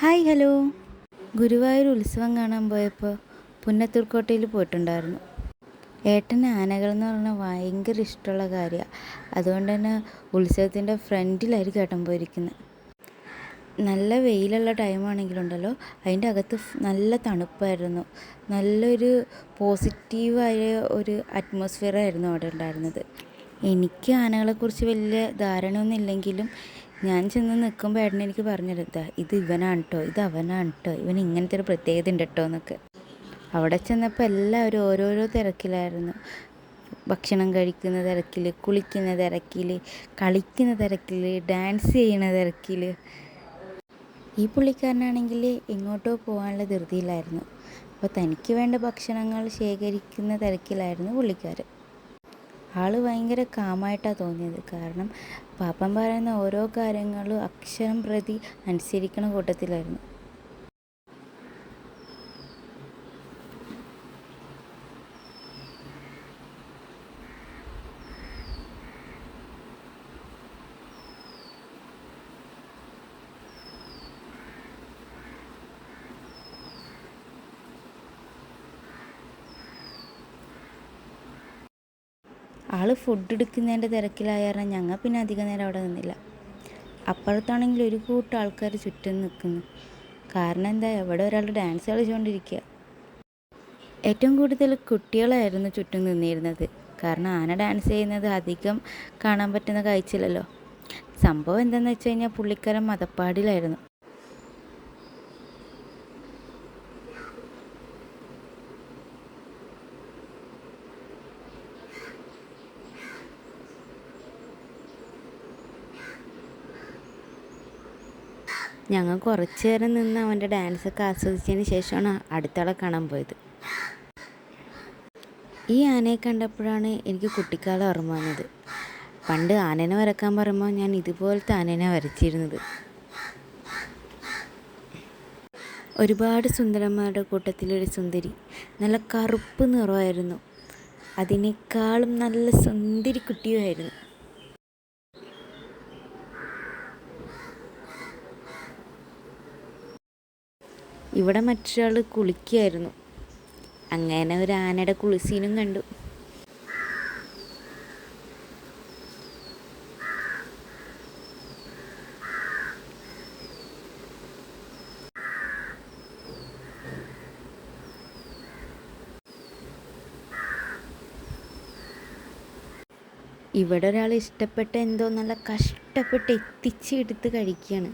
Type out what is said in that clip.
Hi hello. Guruvayur ഉത്സവം കാണാൻ പോയപ്പോൾ പുന്നത്തൂർ കോട്ടയിൽ പോയിട്ടുണ്ടായിരുന്നു. ഏട്ടന് ആനകൾ എന്ന് പറഞ്ഞാൽ ഭയങ്കര ഇഷ്ടമുള്ള കാര്യമാണ്. അതുകൊണ്ട് തന്നെ ഉത്സവത്തിൻ്റെ ഫ്രണ്ടിലായിരിക്കും ഏട്ടൻ പോയിരിക്കുന്നത്. നല്ല വെയിലുള്ള ടൈമാണെങ്കിലുണ്ടല്ലോ, അതിൻ്റെ അകത്ത് നല്ല തണുപ്പായിരുന്നു. നല്ലൊരു പോസിറ്റീവായ ഒരു അറ്റ്മോസ്ഫിയറായിരുന്നു അവിടെ ഉണ്ടായിരുന്നത്. എനിക്ക് ആനകളെക്കുറിച്ച് വലിയ ധാരണയൊന്നും ഇല്ലെങ്കിലും ഞാൻ ചെന്ന് നിൽക്കുമ്പോൾ ഏട്ടൻ എനിക്ക് പറഞ്ഞെടുത്താ ഇത് ഇവനാണ് കേട്ടോ, ഇത് അവനാണ് കേട്ടോ, ഇവന് ഇങ്ങനത്തെ ഒരു പ്രത്യേകത ഉണ്ട് കേട്ടോ എന്നൊക്കെ. അവിടെ ചെന്നപ്പോൾ എല്ലാവരും ഓരോരോ തിരക്കിലായിരുന്നു. ഭക്ഷണം കഴിക്കുന്ന തിരക്കിൽ, കുളിക്കുന്ന തിരക്കിൽ, കളിക്കുന്ന തിരക്കിൽ, ഡാൻസ് ചെയ്യുന്ന തിരക്കിൽ. ഈ പുള്ളിക്കാരനാണെങ്കിൽ എങ്ങോട്ടോ പോകാനുള്ള ധൃതിയിലായിരുന്നു. അപ്പോൾ തനിക്ക് വേണ്ട ഭക്ഷണങ്ങൾ ശേഖരിക്കുന്ന തിരക്കിലായിരുന്നു പുള്ളിക്കാരൻ. ആൾ ഭയങ്കര കാമായിട്ടാണ് തോന്നിയത്. കാരണം പാപ്പൻ പറയുന്ന ഓരോ കാര്യങ്ങളും അക്ഷരം പ്രതി അനുസരിക്കണ കൂട്ടത്തിലായിരുന്നു. ആൾ ഫുഡ് എടുക്കുന്നതിൻ്റെ തിരക്കിലായ കാരണം ഞങ്ങൾ പിന്നെ അധികം നേരം അവിടെ നിന്നില്ല. അപ്പുറത്താണെങ്കിൽ ഒരു കൂട്ടം ആൾക്കാർ ചുറ്റും നിൽക്കുന്നു. കാരണം എന്താ, എവിടെ ഒരാൾ ഡാൻസ് കളിച്ചുകൊണ്ടിരിക്കുക. ഏറ്റവും കൂടുതൽ കുട്ടികളായിരുന്നു ചുറ്റും നിന്നിരുന്നത്. കാരണം ആന ഡാൻസ് ചെയ്യുന്നത് അധികം കാണാൻ പറ്റുന്ന കാഴ്ചയില്ലല്ലോ. സംഭവം എന്താണെന്ന് വെച്ച് കഴിഞ്ഞാൽ പുള്ളിക്കാരൻ മതപ്പാടിലായിരുന്നു. ഞങ്ങൾ കുറച്ച് നേരം നിന്ന് അവൻ്റെ ഡാൻസൊക്കെ ആസ്വദിച്ചതിന് ശേഷമാണ് അടുത്താളെ കാണാൻ പോയത്. ഈ ആനയെ കണ്ടപ്പോഴാണ് എനിക്ക് കുട്ടിക്കാലം ഓർമ്മ വന്നത്. പണ്ട് ആനനെ വരക്കാൻ പറയുമ്പോൾ ഞാൻ ഇതുപോലത്തെ ആനനെ വരച്ചിരുന്നത്. ഒരുപാട് സുന്ദരന്മാരുടെ കൂട്ടത്തിലൊരു സുന്ദരി, നല്ല കറുപ്പ് നിറമായിരുന്നു. അതിനേക്കാളും നല്ല സുന്ദരി കുട്ടിയുമായിരുന്നു. ഇവിടെ മറ്റൊരാൾ കുളിക്കുകയായിരുന്നു. അങ്ങനെ ഒരു ആനയുടെ കുളിസീനും കണ്ടു. ഇവിടെ ഒരാൾ ഇഷ്ടപ്പെട്ട എന്തോ നല്ല കഷ്ടപ്പെട്ട് എത്തിച്ചെടുത്ത് കഴിക്കുകയാണ്.